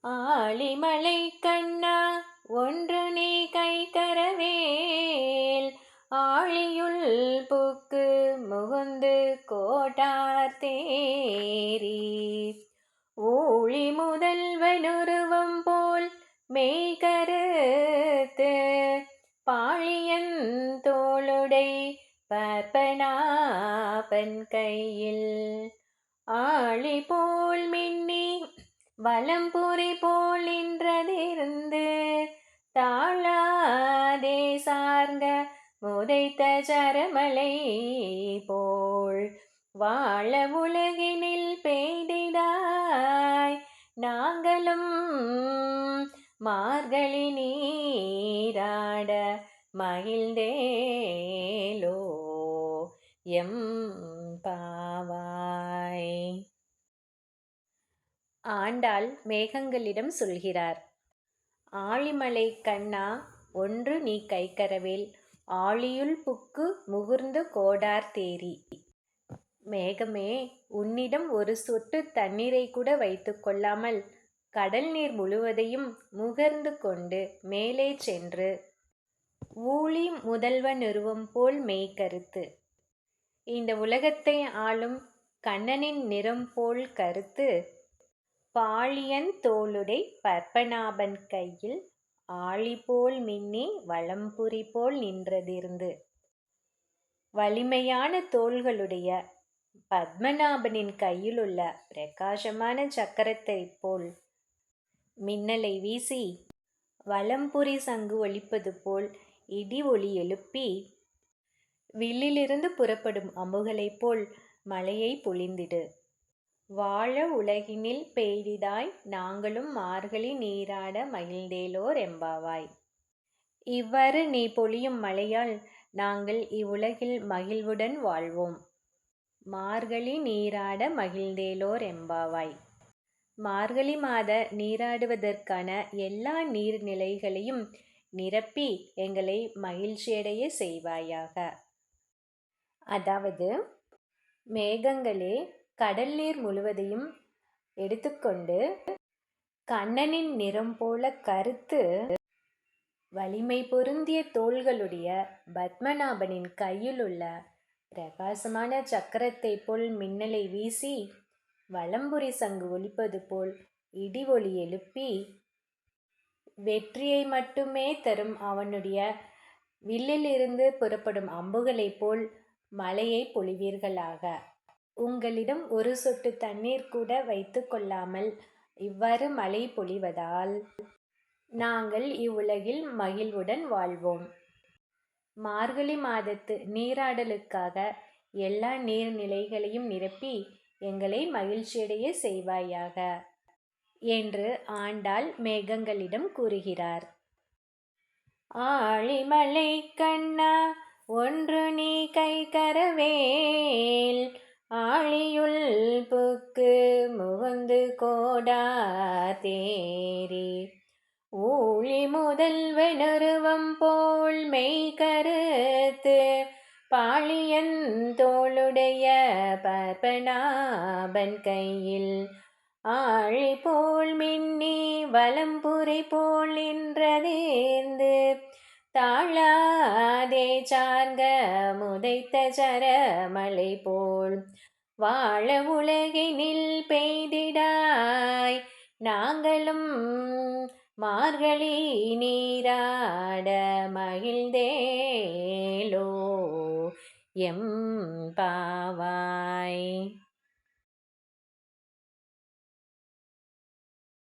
ஆழிமலை கண்ணா ஒன்று நீ கைகரவேல் ஆழியுள் புக்கு முகுந்து கோட்டார் தேரி ஊழி முதல்வனுருவம் போல் மெய்கருத்து பாழியன் தோளுடை பற்பனாபன் கையில் ஆழி போல் மின்னி வலம்புரி போல் நின்றதிருந்து தாழாதே சார்ந்த முதைத்த சரமலை போல் வாழ உலகினில் பெய்திடாய் நாங்களும் மார்கழி நீராட மகிழ்ந்தேலோ எம் பாவாய். ஆண்டாள் மேகங்களிடம் சொல்கிறார். ஆழிமலை கண்ணா ஒன்று நீ கைகரவேல் ஆழியுள் புக்கு முகுர்ந்து கோடார் தேரி. மேகமே, உன்னிடம் ஒரு சொட்டு தண்ணீரை கூட வைத்து கொள்ளாமல் கடல் நீர் முழுவதையும் முகர்ந்து கொண்டு மேலே சென்று ஊழி முதல்வனுருவம் போல் மெய்கருத்து இந்த உலகத்தை ஆளும் கண்ணனின் நிறம் போல் கருத்து பாழியன் தோளுடை பற்பனாபன் கையில் ஆழி போல் மின்னி வலம்புரி போல் நின்றதிருந்து வலிமையான தோள்களுடைய பத்மநாபனின் கையிலுள்ள பிரகாசமான சக்கரத்தைப் போல் மின்னலை வீசி வலம்புரி சங்கு ஒலிப்பது போல் இடி ஒலி எழுப்பி வில்லிலிருந்து புறப்படும் அம்புகளைப் போல் மழையை பொழிந்திடு. வாழ உலகினில் பெய்திடாய் நாங்களும் மார்கழி நீராட மகிழ்ந்தேலோர் எம்பாவாய். இவ்வாறு நீ பொழியும் மழையால் நாங்கள் இவ்வுலகில் மகிழ்வுடன் வாழ்வோம். மார்கழி நீராட மகிழ்ந்தேலோர் எம்பாவாய். மார்கழி மாத நீராடுவதற்கான எல்லா நீர்நிலைகளையும் நிரப்பி எங்களை மகிழ்ச்சியடைய செய்வாயாக. அதாவது, மேகங்களே, கடல் நீர் முழுவதையும் எடுத்துக்கொண்டு கண்ணனின் நிறம் போல கருத்து வலிமை பொருந்திய தோள்களுடைய பத்மநாபனின் கையிலுள்ள பிரகாசமான சக்கரத்தைப் போல் மின்னலை வீசி வலம்புரி சங்கு ஒலிப்பது போல் இடி ஒலி எழுப்பி வெற்றியை மட்டுமே தரும் அவனுடைய வில்லிலிருந்து புறப்படும் அம்புகளைப் போல் மழையை பொழிவீர்களாக. உங்களிடம் ஒரு சொட்டு தண்ணீர் கூட வைத்து கொள்ளாமல் இவ்வாறு மழை பொழிவதால் நாங்கள் இவ்வுலகில் மகிழ்வுடன் வாழ்வோம். மார்கழி மாதத்து நீராடலுக்காக எல்லா நீர்நிலைகளையும் நிரப்பி எங்களை மகிழ்ச்சியடைய செய்வாயாக என்று ஆண்டாள் மேகங்களிடம் கூறுகிறார். ஆழிமலை கண்ணா ஒன்று நீ கைகரவேல் ஆழியுள் புக்கு முகுந்து கோடார் தேரி ஊழி முதல்வனுருவம் போல் மெய்கருத்து பாழியன் தோளுடைய பற்பனாபன் கையில் ஆழி போல் மின்னி வலம்புரி போல் நின்றதேர்ந்து தாழாதே சார்க முதைத்த சரமலை போல் வாழ உலகினில் பெய்திடாய் நாங்களும் மார்கழி நீராட மகிழ்ந்தேலோ எம் பாவாய்.